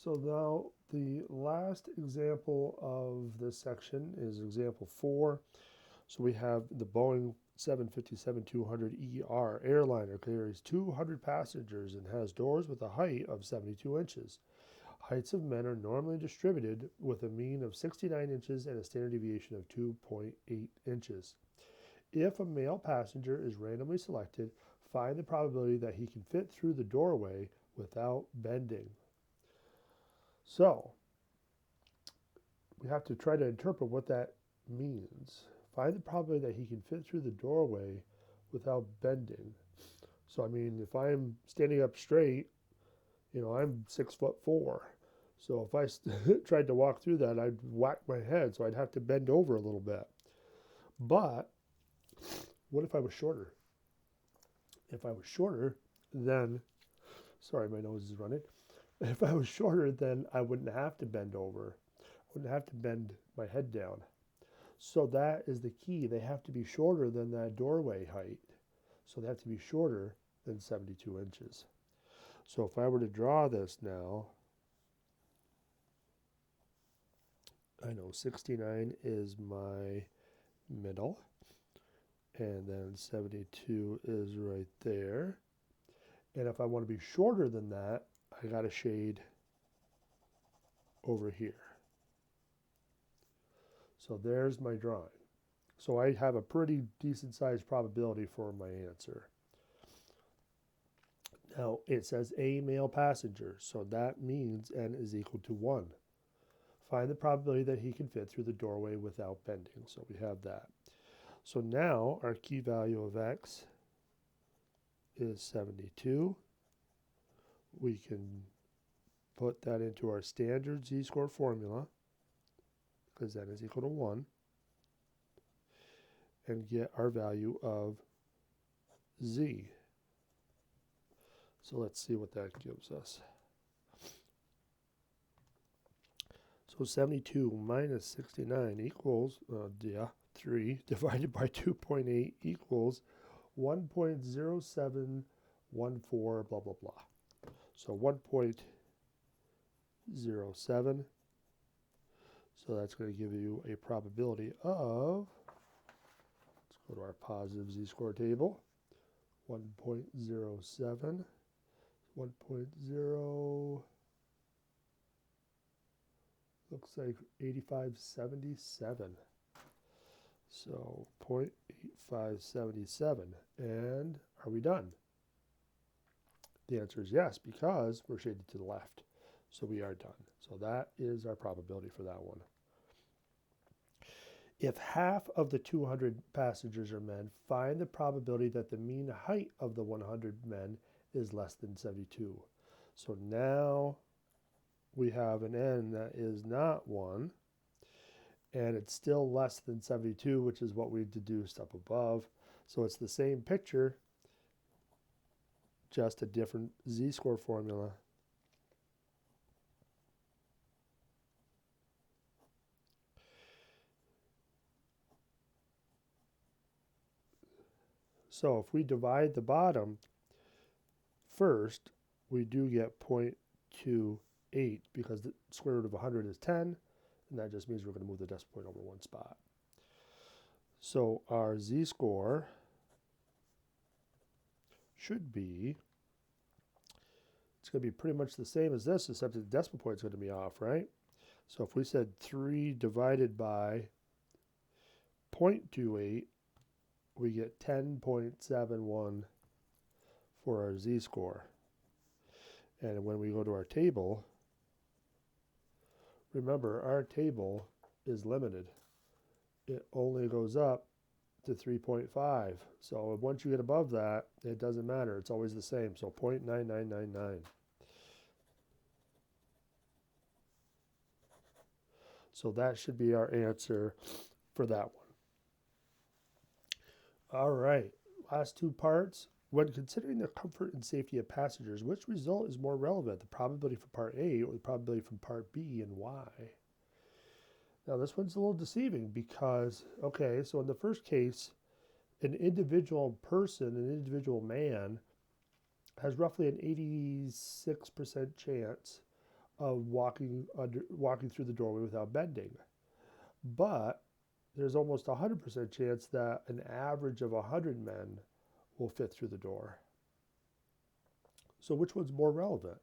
So now the last example of this section is example 4. So we have the Boeing 757-200ER airliner carries 200 passengers and has doors with a height of 72 inches. Heights of men are normally distributed with a mean of 69 inches and a standard deviation of 2.8 inches. If a male passenger is randomly selected, find the probability that he can fit through the doorway without bending. So, we have to try to interpret what that means. Find the probability that he can fit through the doorway without bending. So, I mean, if I'm standing up straight, I'm 6'4". So if I tried to walk through that, I'd whack my head, so I'd have to bend over a little bit. But what if I was shorter? If I was shorter, then, sorry, my nose is running. If I was shorter, then I wouldn't have to bend over. I wouldn't have to bend my head down. So that is the key. They have to be shorter than that doorway height. So they have to be shorter than 72 inches. So if I were to draw this now, I know 69 is my middle, and then 72 is right there. And if I want to be shorter than that, I got a shade over here. So there's my drawing. So I have a pretty decent sized probability for my answer. Now it says a male passenger, so that means n is equal to 1. Find the probability that he can fit through the doorway without bending. So we have that. So now our key value of x is 72. We can put that into our standard z-score formula, because n is equal to 1, and get our value of z. So let's see what that gives us. So 72 minus 69 equals, 3 divided by 2.8 equals 1.0714 blah, blah, blah. So 1.07. So that's going to give you a probability of, let's go to our positive z-score table, 1.07, 1.0, looks like 8577. So 0.8577. And are we done? The answer is yes, because we're shaded to the left. So we are done. So that is our probability for that one. If half of the 200 passengers are men, find the probability that the mean height of the 100 men is less than 72. So now we have an n that is not 1, and it's still less than 72, which is what we deduced up above. So it's the same picture, just a different z-score formula. So if we divide the bottom first, we do get 0.28 because the square root of 100 is 10, and that just means we're going to move the decimal point over one spot. So our z-score should be, it's going to be pretty much the same as this, except the decimal point is going to be off, right? So if we said 3 divided by 0.28, we get 10.71 for our z-score. And when we go to our table, remember our table is limited. It only goes up to 3.5. So once you get above that, it doesn't matter. It's always the same. So 0.9999. So that should be our answer for that one. All right, last two parts. When considering the comfort and safety of passengers, which result is more relevant, the probability for part A or the probability from part B, and why? Now this one's a little deceiving because, okay, so in the first case, an individual person, an individual man, has roughly an 86% chance of walking through the doorway without bending. But there's almost a 100% chance that an average of 100 men will fit through the door. So which one's more relevant?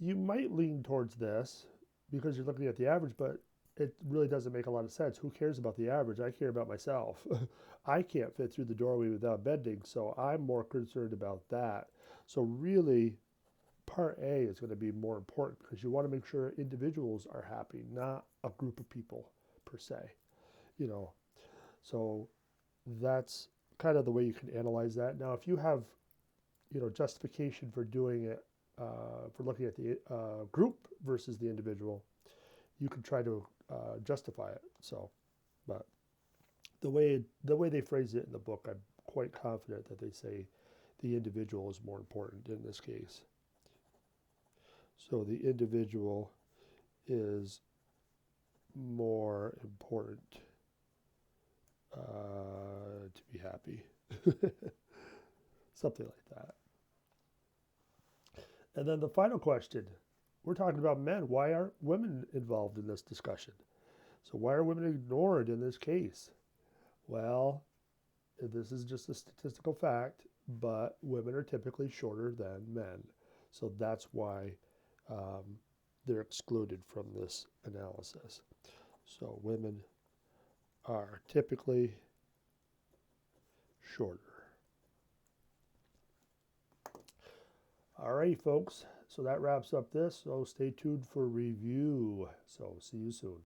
You might lean towards this because you're looking at the average, but it really doesn't make a lot of sense. Who cares about the average? I care about myself. I can't fit through the doorway without bending, so I'm more concerned about that. So really, part A is going to be more important because you want to make sure individuals are happy, not a group of people per se. You know, so that's kind of the way you can analyze that. Now, if you have, justification for doing it, for looking at the group versus the individual, you can try to justify it. So, but the way they phrase it in the book, I'm quite confident that they say the individual is more important in this case. So the individual is more important to be happy. Something like that. And then the final question, we're talking about men. Why aren't women involved in this discussion? So why are women ignored in this case? Well, this is just a statistical fact, but women are typically shorter than men. So that's why they're excluded from this analysis. So women are typically shorter. All right, folks. So that wraps up this. So stay tuned for review. So see you soon.